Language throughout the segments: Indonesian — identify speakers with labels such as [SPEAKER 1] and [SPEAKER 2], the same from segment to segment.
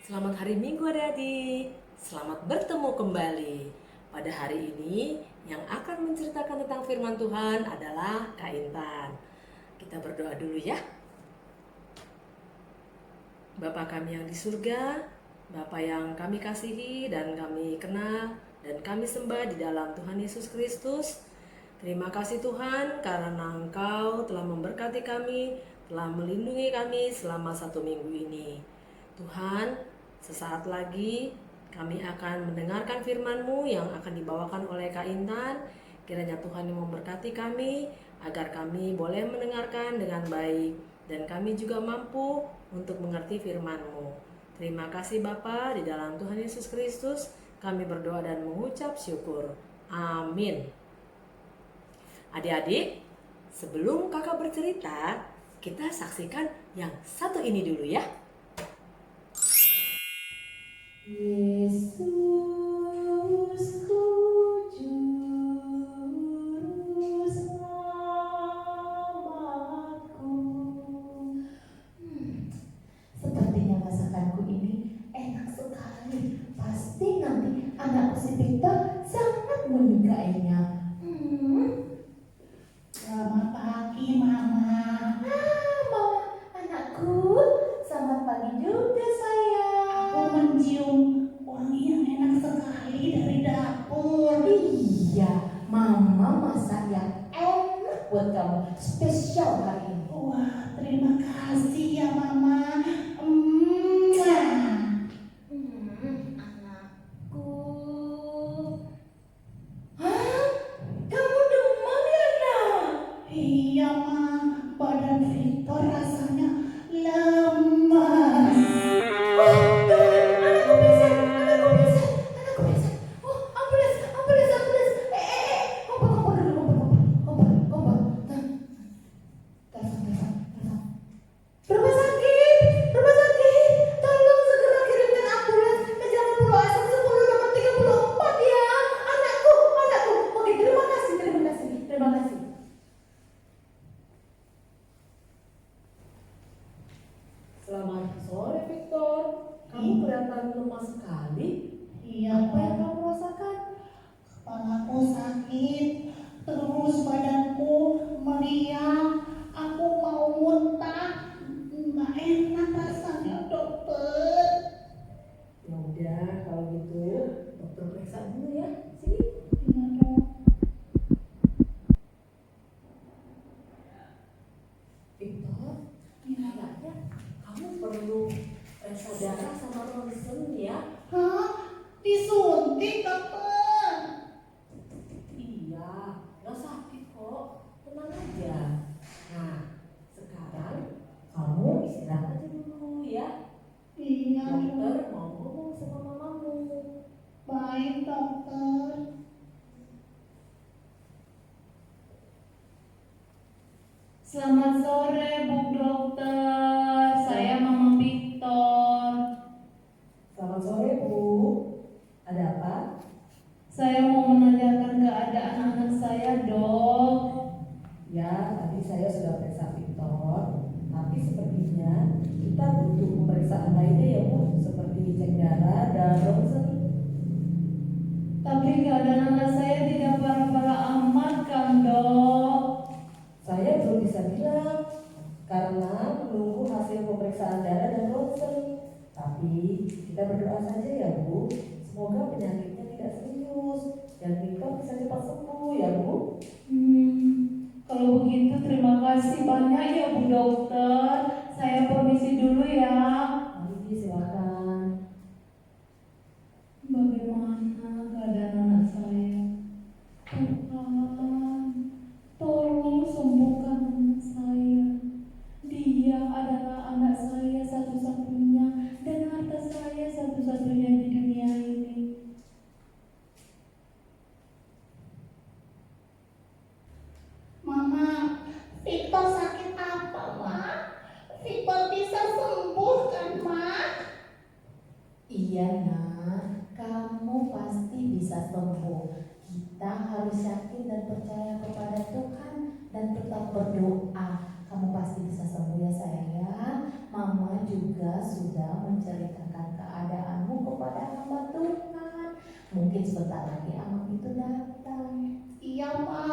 [SPEAKER 1] Selamat hari Minggu adik-adik. Selamat bertemu kembali. Pada hari ini yang akan menceritakan tentang firman Tuhan adalah Kak Intan. Kita berdoa dulu ya. Bapa kami yang di surga, Bapa yang kami kasihi dan kami kenal dan kami sembah di dalam Tuhan Yesus Kristus. Terima kasih Tuhan karena Engkau telah memberkati kami, telah melindungi kami selama 1 minggu ini. Tuhan, sesaat lagi kami akan mendengarkan firman-Mu yang akan dibawakan oleh Kak Intan. Kiranya Tuhan yang memberkati kami agar kami boleh mendengarkan dengan baik dan kami juga mampu untuk mengerti firman-Mu. Terima kasih Bapa, di dalam Tuhan Yesus Kristus kami berdoa dan mengucap syukur. Amin. Adik-adik, sebelum kakak bercerita, kita saksikan yang satu ini dulu ya. Yesus ku juru selamatku.
[SPEAKER 2] Sepertinya masakanku ini enak sekali. Pasti nanti anakku si Victor sangat menyukainya.
[SPEAKER 3] Selamat pagi, Mama.
[SPEAKER 2] Mama, anakku, selamat pagi juga sayang.
[SPEAKER 3] Aku mencium wangi yang enak sekali dari dapur.
[SPEAKER 2] Iya, Mama masak yang enak buat kamu, spesial hari ini.
[SPEAKER 3] Wah, terima kasih ya, Mama.
[SPEAKER 2] Anakku. Hah? Kamu demam ya, Nak?
[SPEAKER 3] Iya, Ma. Badan Victor rasanya lemas.
[SPEAKER 2] Anakku pingsan. Oh, ambulans. Kompor dulu. Telepon. Rumah sakit. Tolong segera kirimkan ambulans ke Jalan Pulau Asam 10 nomor 34 ya. Anakku. Oke, terima kasih.
[SPEAKER 1] Selamat sore Victor. Kamu kelihatan lemah sekali.
[SPEAKER 3] Iya,
[SPEAKER 1] Apa yang
[SPEAKER 3] Ma.
[SPEAKER 1] kamu rasakan?
[SPEAKER 3] Kepalaku sakit, terus badanku meriang. Aku mau muntah. Nggak enak rasanya, dokter.
[SPEAKER 1] Ya udah, kalau gitu dokter periksa dulu ya. Sini.
[SPEAKER 3] Iya, Dok.
[SPEAKER 1] Victor, kayaknya kamu perlu periksa darah sama ronsen ya.
[SPEAKER 3] Hah? Disuntik, dokter?
[SPEAKER 1] Iya, nggak sakit kok. Tenang aja. Nah, sekarang kamu istirahat aja dulu ya.
[SPEAKER 3] Iya, Dok.
[SPEAKER 1] Dokter mau ngomong sama mamamu.
[SPEAKER 3] Baik, dokter.
[SPEAKER 4] Selamat sore Bu Dokter, saya Mama Victor.
[SPEAKER 1] Selamat sore Bu. Ada apa?
[SPEAKER 4] Saya mau menanyakan keadaan anak saya, Dok.
[SPEAKER 1] Ya, tadi saya sudah periksa Victor, tapi sepertinya kita butuh pemeriksaan lainnya ya Bu, seperti cek darah dan ronsen.
[SPEAKER 4] Tapi keadaan anak saya tidak parah-parah amat kan, Dok?
[SPEAKER 1] Saya belum bisa bilang karena menunggu hasil pemeriksaan darah dan ronsen. Tapi kita berdoa saja ya Bu, semoga penyakitnya tidak serius dan Victor bisa cepat sembuh ya Bu.
[SPEAKER 4] Kalau begitu terima kasih banyak ya Bu Dokter. Saya permisi dulu ya.
[SPEAKER 1] Mari silakan.
[SPEAKER 4] Bagaimana keadaan anak saya? Tuhan, tolong sembuhkan anak saya. Dia adalah anak saya satu-satunya dan harta saya satu-satunya di dunia ini.
[SPEAKER 3] Mama, Victor sakit apa, Ma? Victor bisa sembuh kan, Ma?
[SPEAKER 2] Iya, Nak. Kamu pasti bisa sembuh. Kita harus yakin dan percaya kepada Tuhan dan tetap berdoa. Kamu pasti bisa sembuh ya sayang. Mama juga sudah menceritakan keadaan Mungkin sebentar lagi anak itu datang.
[SPEAKER 3] Iya, Ma.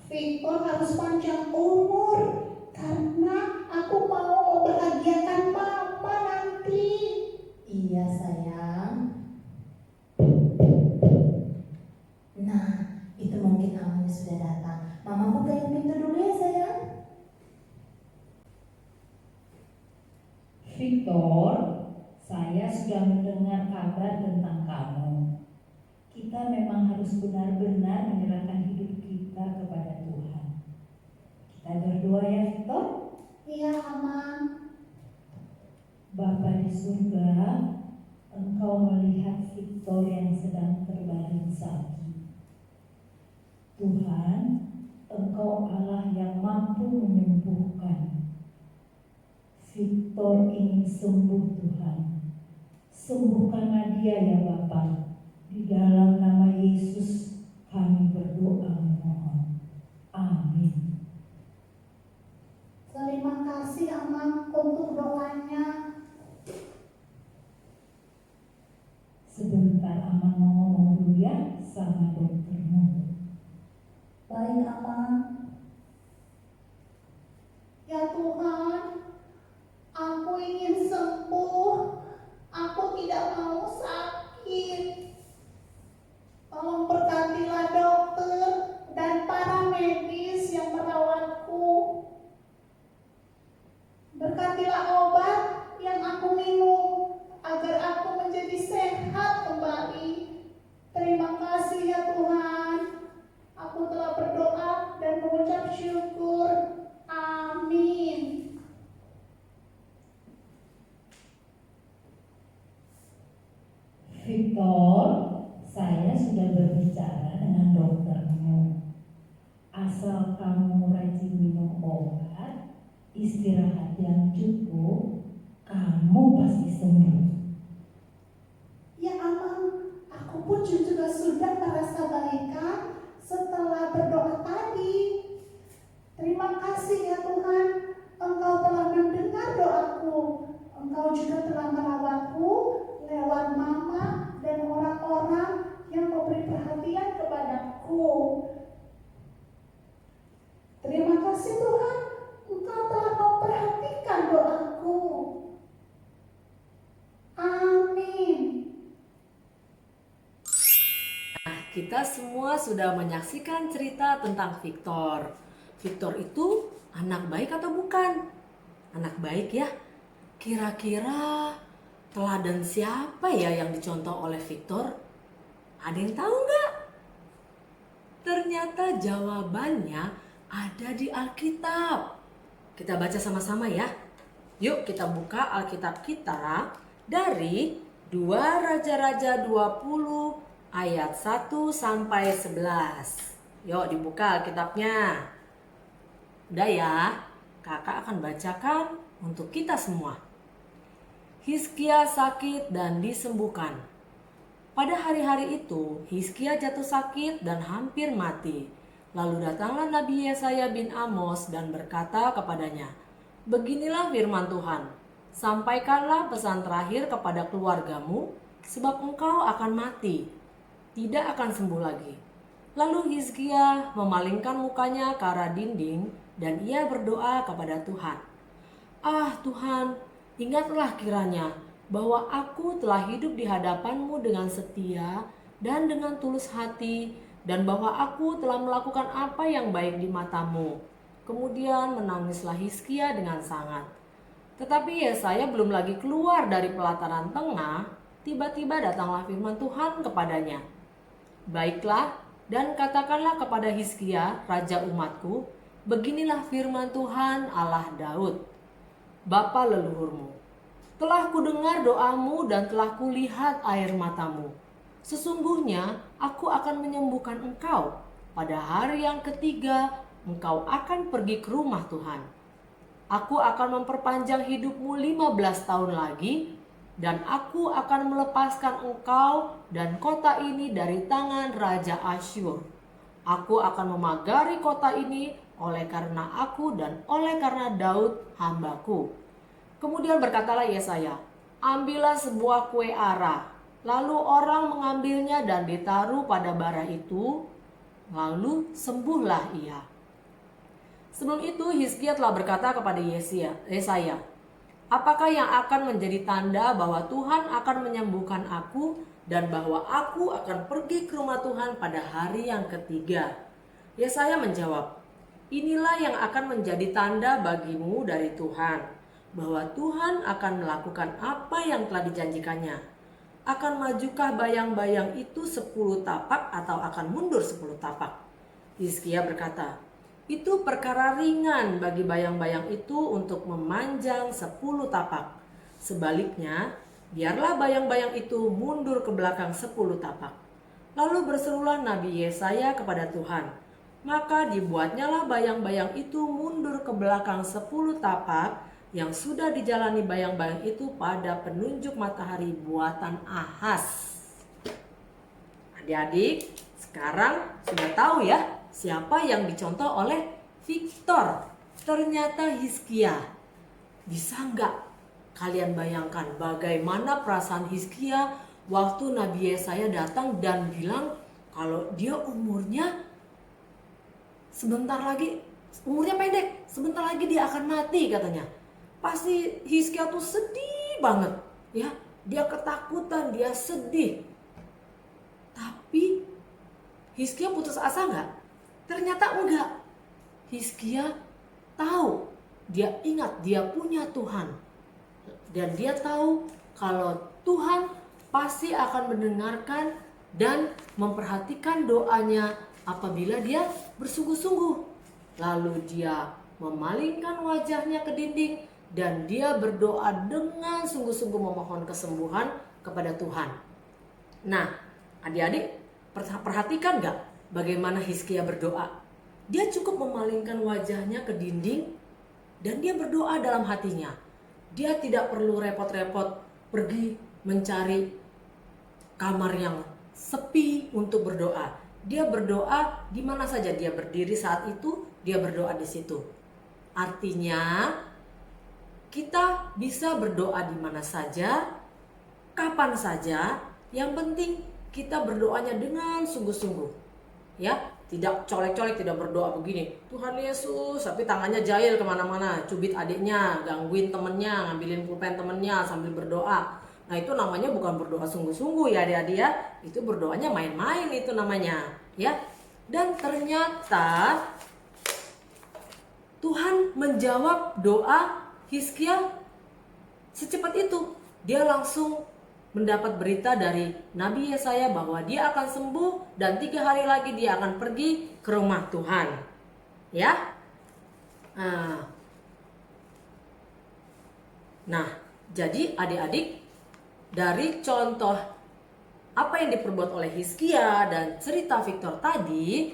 [SPEAKER 3] Victor harus panjang umur karena aku mau membahagiakan Mama nanti.
[SPEAKER 2] Iya sayang. Nah, itu mungkin awalnya sudah datang. Mama bukain pintu dulu ya sayang.
[SPEAKER 5] Victor, saya sudah mendengar kabar tentang kamu. Kita memang harus benar-benar menyerahkan hidup kita kepada Tuhan. Kita berdoa ya Victor.
[SPEAKER 3] Iya, Mama.
[SPEAKER 5] Bapa di surga, Engkau melihat Victor yang sedang terbaring sakit. Tuhan, Engkau Allah yang mampu menyembuhkan. Victor ingin sembuh Tuhan. Sembuhkanlah dia ya Bapa. Di dalam nama Yesus kami berdoa memohon. Amin.
[SPEAKER 3] Terima kasih, Ama, untuk doanya.
[SPEAKER 5] Sebentar Aman mau ngomong dulu ya sama doktermu.
[SPEAKER 3] Baik, Ama. Ya Tuhan, aku ingin sembuh. Aku tidak mau sakit. Tolong berkatilah dokter dan para medis yang merawatku. Berkatilah obat yang aku minum agar aku menjadi sehat kembali. Terima kasih ya Tuhan. Aku telah berdoa dan mengucap syukur. Amin.
[SPEAKER 5] Victor, saya sudah berbicara dengan doktermu. Asal kamu rajin minum obat, istirahat yang cukup, kamu pasti sembuh.
[SPEAKER 3] Ya Amang, aku pun juga sudah merasa baikan setelah berdoa tadi. Terima kasih ya Tuhan, Engkau telah mendengar doaku. Engkau juga telah merawatku lewat Mama dan orang-orang yang memberi perhatian kepadaku. Terima kasih Tuhan, Engkau telah memperhatikan doaku. Amin.
[SPEAKER 1] Nah, kita semua sudah menyaksikan cerita tentang Victor. Victor itu anak baik atau bukan? Anak baik ya. Kira-kira teladan siapa ya yang dicontoh oleh Victor? Ada yang tahu nggak? Ternyata jawabannya ada di Alkitab. Kita baca sama-sama ya. Yuk kita buka Alkitab kita dari 2 Raja-Raja 20 ayat 1 sampai 11. Yuk dibuka Alkitabnya. Udah ya, kakak akan bacakan untuk kita semua. Hizkia sakit dan disembuhkan. Pada hari-hari itu, Hizkia jatuh sakit dan hampir mati. Lalu datanglah Nabi Yesaya bin Amos dan berkata kepadanya, "Beginilah firman Tuhan, sampaikanlah pesan terakhir kepada keluargamu, sebab engkau akan mati, tidak akan sembuh lagi." Lalu Hizkia memalingkan mukanya ke arah dinding dan ia berdoa kepada Tuhan. "Ah Tuhan, ingatlah kiranya bahwa aku telah hidup di hadapan-Mu dengan setia dan dengan tulus hati, dan bahwa aku telah melakukan apa yang baik di mata-Mu." Kemudian menangislah Hizkia dengan sangat. Tetapi Yesaya belum lagi keluar dari pelataran tengah, tiba-tiba datanglah firman Tuhan kepadanya. "Baiklah, dan katakanlah kepada Hizkia, raja umatku, beginilah firman Tuhan Allah Daud, bapa leluhurmu. Telah kudengar doamu dan telah kulihat air matamu. Sesungguhnya aku akan menyembuhkan engkau. Pada hari yang ketiga engkau akan pergi ke rumah Tuhan. Aku akan memperpanjang hidupmu 15 tahun lagi, dan aku akan melepaskan engkau dan kota ini dari tangan Raja Asyur. Aku akan memagari kota ini oleh karena aku dan oleh karena Daud hambaku." Kemudian berkatalah Yesaya, "Ambillah sebuah kue ara, Lalu orang mengambilnya dan ditaruh pada bara itu, lalu sembuhlah ia. Sebelum itu Hizkia telah berkata kepada Yesaya, apakah yang akan menjadi tanda bahwa Tuhan akan menyembuhkan aku dan bahwa aku akan pergi ke rumah Tuhan pada hari yang ketiga? Yesaya menjawab, inilah yang akan menjadi tanda bagimu dari Tuhan, bahwa Tuhan akan melakukan apa yang telah dijanjikannya. Akan majukah bayang-bayang itu 10 tapak atau akan mundur 10 tapak? Hizkia berkata, itu perkara ringan bagi bayang-bayang itu untuk memanjang 10 tapak. Sebaliknya, biarlah bayang-bayang itu mundur ke belakang 10 tapak. Lalu berserulah Nabi Yesaya kepada Tuhan. Maka dibuatnyalah bayang-bayang itu mundur ke belakang 10 tapak yang sudah dijalani bayang-bayang itu pada penunjuk matahari buatan Ahaz. Adik-adik, sekarang sudah tahu ya siapa yang dicontoh oleh Victor. Ternyata Hizkia. Bisa nggak kalian bayangkan bagaimana perasaan Hizkia waktu Nabi Yesaya datang dan bilang kalau dia umurnya umurnya pendek, sebentar lagi dia akan mati katanya. Pasti Hizkia tuh sedih banget ya. Dia ketakutan, dia sedih. Tapi Hizkia putus asa nggak? Ternyata enggak. Hizkia tahu, dia ingat dia punya Tuhan. Dan dia tahu kalau Tuhan pasti akan mendengarkan dan memperhatikan doanya apabila dia bersungguh-sungguh. Lalu dia memalingkan wajahnya ke dinding dan dia berdoa dengan sungguh-sungguh memohon kesembuhan kepada Tuhan. Nah, adik-adik perhatikan gak bagaimana Hizkia berdoa? Dia cukup memalingkan wajahnya ke dinding dan dia berdoa dalam hatinya. Dia tidak perlu repot-repot pergi mencari kamar yang sepi untuk berdoa. Dia berdoa di mana saja dia berdiri saat itu, dia berdoa di situ. Artinya kita bisa berdoa di mana saja, kapan saja, yang penting kita berdoanya dengan sungguh-sungguh. Ya, tidak colek-colek, tidak berdoa begini, Tuhan Yesus, tapi tangannya jahil kemana-mana, cubit adiknya, gangguin temennya, ngambilin pulpen temennya sambil berdoa. Nah itu namanya bukan berdoa sungguh-sungguh ya adik-adik ya, itu berdoanya main-main itu namanya ya. Dan ternyata Tuhan menjawab doa Hizkia secepat itu. Dia langsung mendapat berita dari Nabi Yesaya bahwa dia akan sembuh dan 3 hari lagi dia akan pergi ke rumah Tuhan. Ya. Nah, jadi adik-adik, dari contoh apa yang diperbuat oleh Hizkia dan cerita Victor tadi,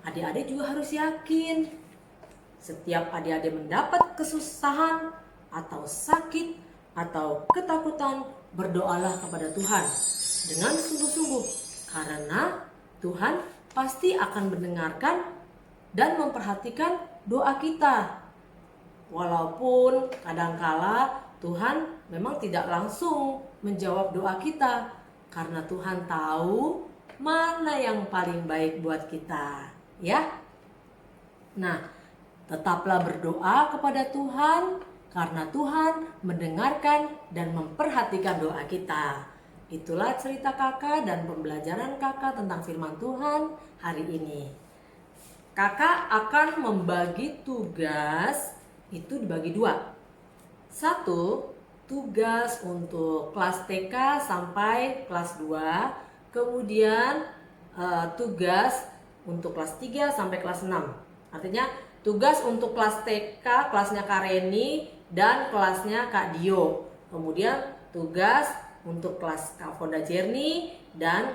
[SPEAKER 1] adik-adik juga harus yakin setiap adik-adik mendapat kesusahan atau sakit atau ketakutan, berdoalah kepada Tuhan dengan sungguh-sungguh, karena Tuhan pasti akan mendengarkan dan memperhatikan doa kita. Walaupun kadangkala Tuhan memang tidak langsung menjawab doa kita, karena Tuhan tahu mana yang paling baik buat kita, ya. Nah, tetaplah berdoa kepada Tuhan karena Tuhan mendengarkan dan memperhatikan doa kita. Itulah cerita kakak dan pembelajaran kakak tentang firman Tuhan hari ini. Kakak akan membagi tugas itu dibagi 2. 1, tugas untuk kelas TK sampai kelas 2. Kemudian tugas untuk kelas 3 sampai kelas 6. Artinya tugas untuk kelas TK, kelasnya Kak Reni dan kelasnya Kak Dio. Kemudian tugas untuk kelas Kak Fonda Jerni dan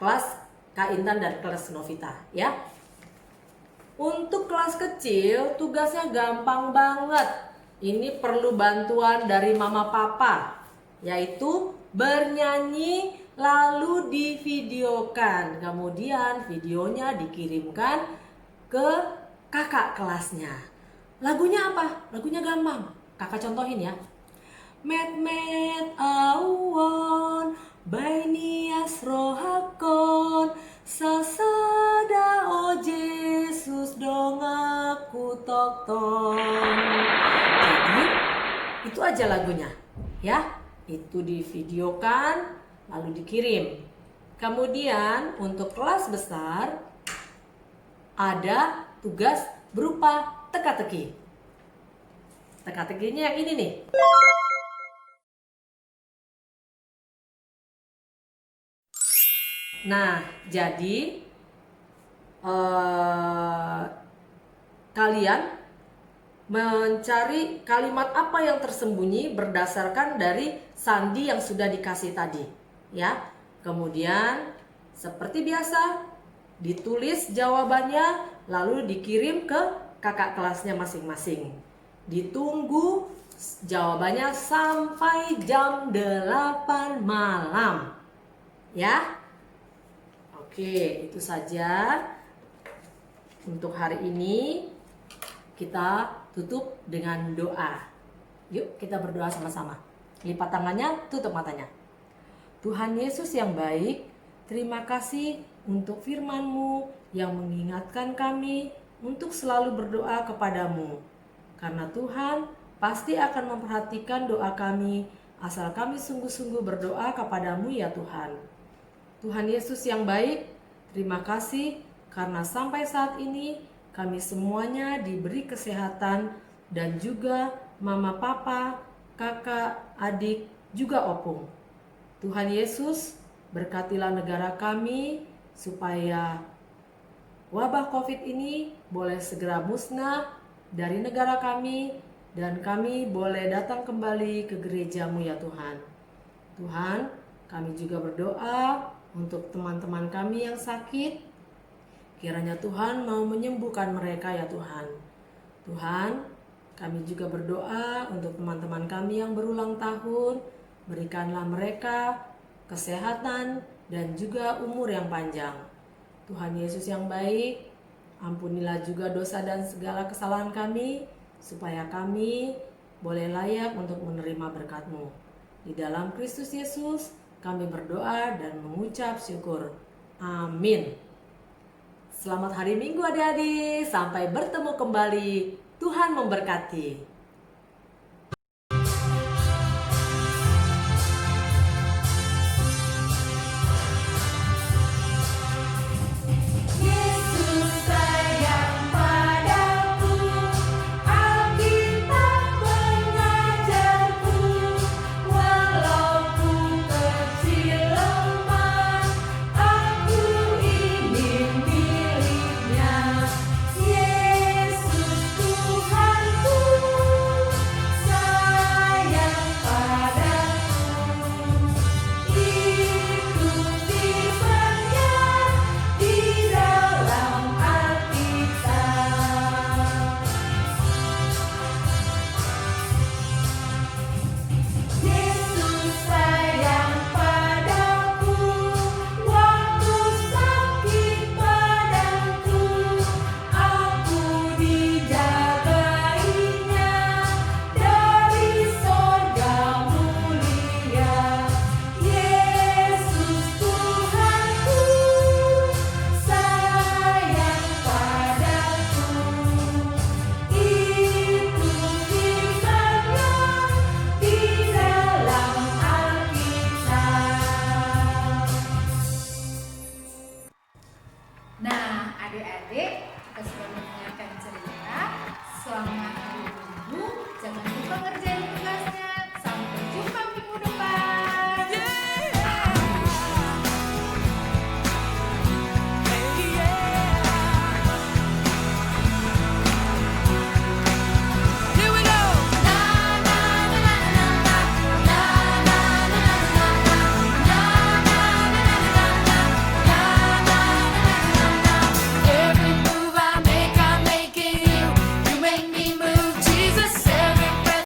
[SPEAKER 1] kelas Kak Intan dan kelas Novita, ya. Untuk kelas kecil tugasnya gampang banget. Ini perlu bantuan dari mama papa, yaitu bernyanyi lalu divideokan. Kemudian videonya dikirimkan ke kakak kelasnya. Lagunya apa? Lagunya gampang. Kakak contohin ya. Met met awan aja lagunya. Ya, itu divideokan lalu dikirim. Kemudian untuk kelas besar ada tugas berupa teka-teki. Teka-tekinya yang ini nih. Nah, jadi kalian mencari kalimat apa yang tersembunyi berdasarkan dari sandi yang sudah dikasih tadi, ya. Kemudian seperti biasa ditulis jawabannya lalu dikirim ke kakak kelasnya masing-masing. Ditunggu jawabannya sampai jam 8 malam. Ya. Oke, itu saja untuk hari ini. Kita tutup dengan doa. Yuk kita berdoa sama-sama. Lipat tangannya, tutup matanya. Tuhan Yesus yang baik, terima kasih untuk firman-Mu yang mengingatkan kami untuk selalu berdoa kepadamu. Karena Tuhan pasti akan memperhatikan doa kami asal kami sungguh-sungguh berdoa kepadamu ya Tuhan. Tuhan Yesus yang baik, terima kasih karena sampai saat ini kami semuanya diberi kesehatan dan juga mama, papa, kakak, adik, juga opung. Tuhan Yesus, berkatilah negara kami supaya wabah COVID ini boleh segera musnah dari negara kami dan kami boleh datang kembali ke gereja-Mu ya Tuhan. Tuhan, kami juga berdoa untuk teman-teman kami yang sakit, kiranya Tuhan mau menyembuhkan mereka ya Tuhan. Tuhan, kami juga berdoa untuk teman-teman kami yang berulang tahun, berikanlah mereka kesehatan dan juga umur yang panjang. Tuhan Yesus yang baik, ampunilah juga dosa dan segala kesalahan kami, supaya kami boleh layak untuk menerima berkat-Mu. Di dalam Kristus Yesus, kami berdoa dan mengucap syukur. Amin. Selamat hari Minggu adik-adik. Sampai bertemu kembali. Tuhan memberkati.